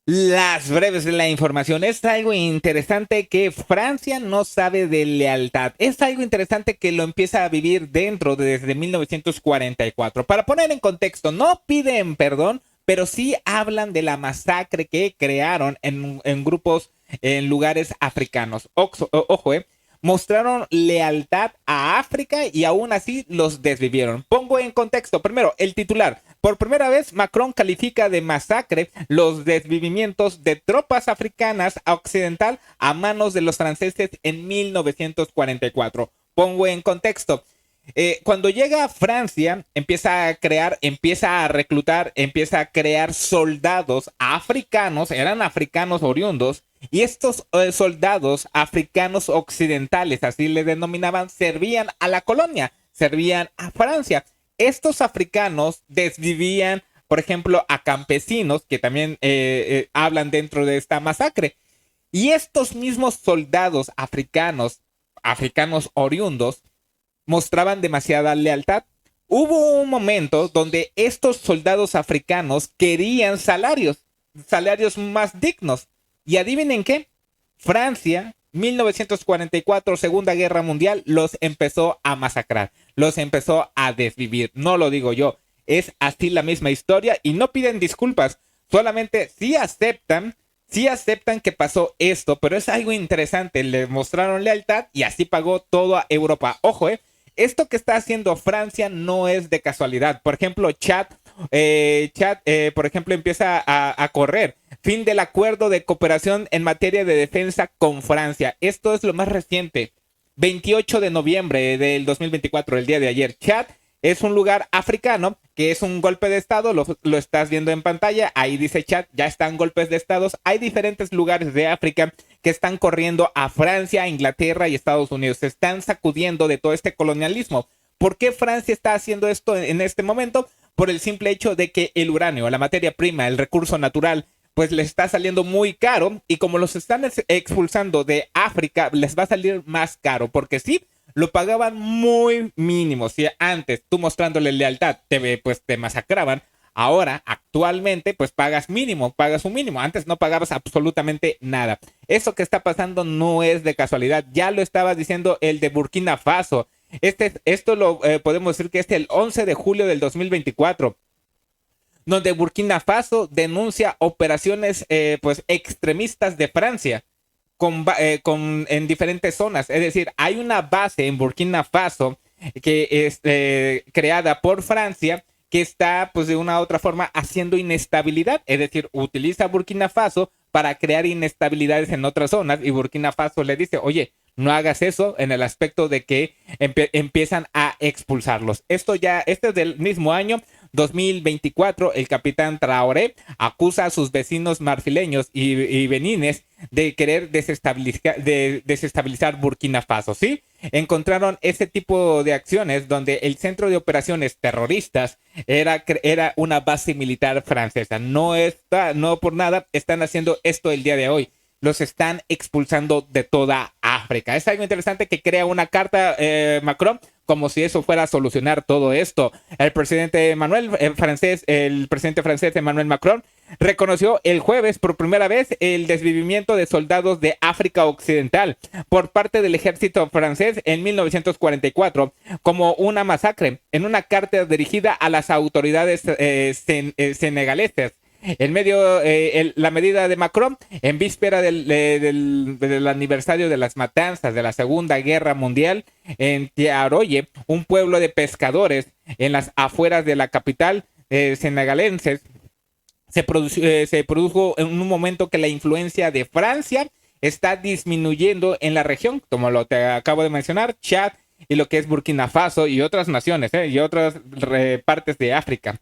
Las breves de la información. Es algo interesante que Francia no sabe de lealtad. Es algo interesante que lo empieza a vivir dentro desde 1944. Para poner en contexto, no piden perdón, pero sí hablan de la masacre que crearon en grupos en lugares africanos. Ojo, mostraron lealtad a África y aún así los desvivieron. Pongo en contexto, primero, el titular. Por primera vez, Macron califica de masacre los desvivimientos de tropas africanas a occidental a manos de los franceses en 1944. Pongo en contexto. Cuando llega a Francia, empieza a crear, empieza a reclutar, empieza a crear soldados africanos, eran africanos oriundos, y estos soldados africanos occidentales, así le denominaban, servían a la colonia, servían a Francia. Estos africanos desvivían, por ejemplo, a campesinos, que también hablan dentro de esta masacre. Y estos mismos soldados africanos, africanos oriundos, mostraban demasiada lealtad. Hubo un momento donde estos soldados africanos querían salarios más dignos. Y adivinen qué, Francia, 1944, Segunda Guerra Mundial, los empezó a masacrar, los empezó a desvivir. No lo digo yo, es así la misma historia y no piden disculpas, solamente sí aceptan que pasó esto, pero es algo interesante, le mostraron lealtad y así pagó toda Europa. Ojo, esto que está haciendo Francia no es de casualidad. Por ejemplo, Chad, por ejemplo, empieza a correr. Fin del acuerdo de cooperación en materia de defensa con Francia. Esto es lo más reciente. 28 de noviembre del 2024, el día de ayer. Chad es un lugar africano que es un golpe de estado, lo estás viendo en pantalla, ahí dice Chad, ya están golpes de estados, hay diferentes lugares de África que están corriendo a Francia, Inglaterra y Estados Unidos, se están sacudiendo de todo este colonialismo. ¿Por qué Francia está haciendo esto en este momento? Por el simple hecho de que el uranio, la materia prima, el recurso natural, pues les está saliendo muy caro y como los están expulsando de África, les va a salir más caro, porque sí, lo pagaban muy mínimo. Si antes tú mostrándole lealtad pues te masacraban, ahora actualmente pues pagas mínimo, pagas un mínimo. Antes no pagabas absolutamente nada. Eso que está pasando no es de casualidad. Ya lo estaba diciendo el de Burkina Faso. Esto lo podemos decir que es el 11 de julio del 2024 donde Burkina Faso denuncia operaciones pues extremistas de Francia en diferentes zonas. Es decir, hay una base en Burkina Faso que es creada por Francia que está pues de una u otra forma haciendo inestabilidad. Es decir, utiliza Burkina Faso para crear inestabilidades en otras zonas y Burkina Faso le dice, oye, no hagas eso en el aspecto de que empiezan a expulsarlos. Este es del mismo año, 2024, el capitán Traoré acusa a sus vecinos marfileños y benines de querer desestabilizar Burkina Faso, ¿sí? Encontraron ese tipo de acciones donde el centro de operaciones terroristas era una base militar francesa. No por nada están haciendo esto el día de hoy. Los están expulsando de toda África. Es algo interesante que crea una carta Macron como si eso fuera a solucionar todo esto. El presidente francés Emmanuel Macron reconoció el jueves por primera vez el desvivimiento de soldados de África Occidental por parte del ejército francés en 1944 como una masacre en una carta dirigida a las autoridades senegaleses. La medida de Macron en víspera del aniversario de las matanzas de la Segunda Guerra Mundial en Tiaroye, un pueblo de pescadores en las afueras de la capital senegaleses, se produjo en un momento que la influencia de Francia está disminuyendo en la región, como lo te acabo de mencionar, Chad y lo que es Burkina Faso y otras naciones y otras partes de África.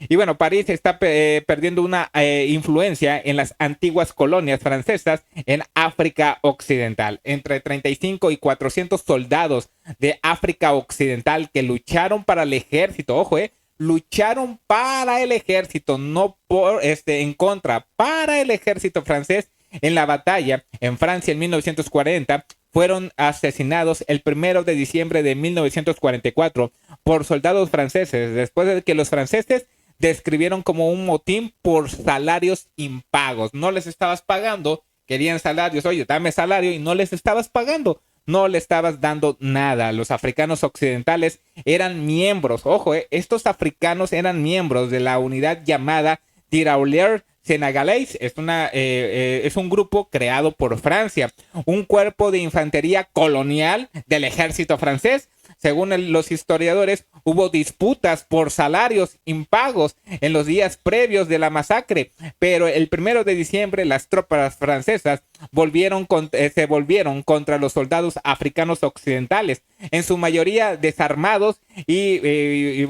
Y bueno, París está perdiendo una influencia en las antiguas colonias francesas en África Occidental. Entre 35 y 400 soldados de África Occidental que lucharon para el ejército, ojo, lucharon para el ejército, no en contra, para el ejército francés en la batalla en Francia en 1940, fueron asesinados el 1 de diciembre de 1944 por soldados franceses, después de que los franceses describieron como un motín por salarios impagos. No les estabas pagando, querían salarios, oye, dame salario, y no les estabas pagando. No le estabas dando nada. Los africanos occidentales eran miembros, ojo, estos africanos eran miembros de la unidad llamada Tirailleurs Senegalais. Es un grupo creado por Francia, un cuerpo de infantería colonial del ejército francés. Según los historiadores, hubo disputas por salarios impagos en los días previos de la masacre, pero el 1 de diciembre las tropas francesas se volvieron contra los soldados africanos occidentales, en su mayoría desarmados y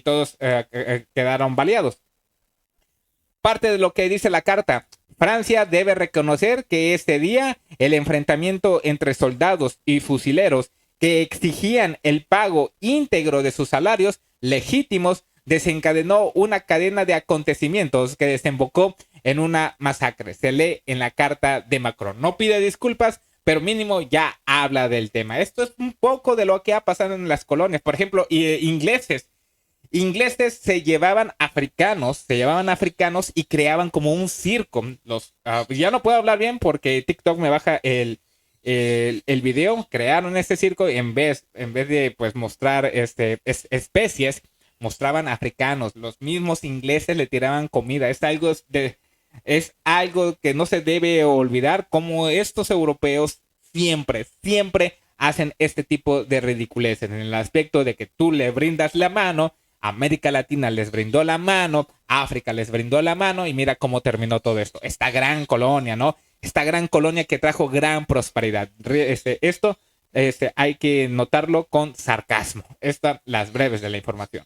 todos quedaron baleados. Parte de lo que dice la carta: Francia debe reconocer que este día el enfrentamiento entre soldados y fusileros que exigían el pago íntegro de sus salarios legítimos desencadenó una cadena de acontecimientos que desembocó en una masacre. Se lee en la carta de Macron. No pide disculpas, pero mínimo ya habla del tema. Esto es un poco de lo que ha pasado en las colonias. Por ejemplo, ingleses se llevaban africanos y creaban como un circo. Ya no puedo hablar bien porque TikTok me baja el video. Crearon este circo y en vez de pues mostrar especies, mostraban africanos. Los mismos ingleses le tiraban comida. Es algo que no se debe olvidar, como estos europeos siempre hacen este tipo de ridiculeces en el aspecto de que tú le brindas la mano. América Latina les brindó la mano, África les brindó la mano, y mira cómo terminó todo esto. Esta gran colonia, ¿no? Esta gran colonia que trajo gran prosperidad. Esto hay que notarlo con sarcasmo. Estas las breves de la información.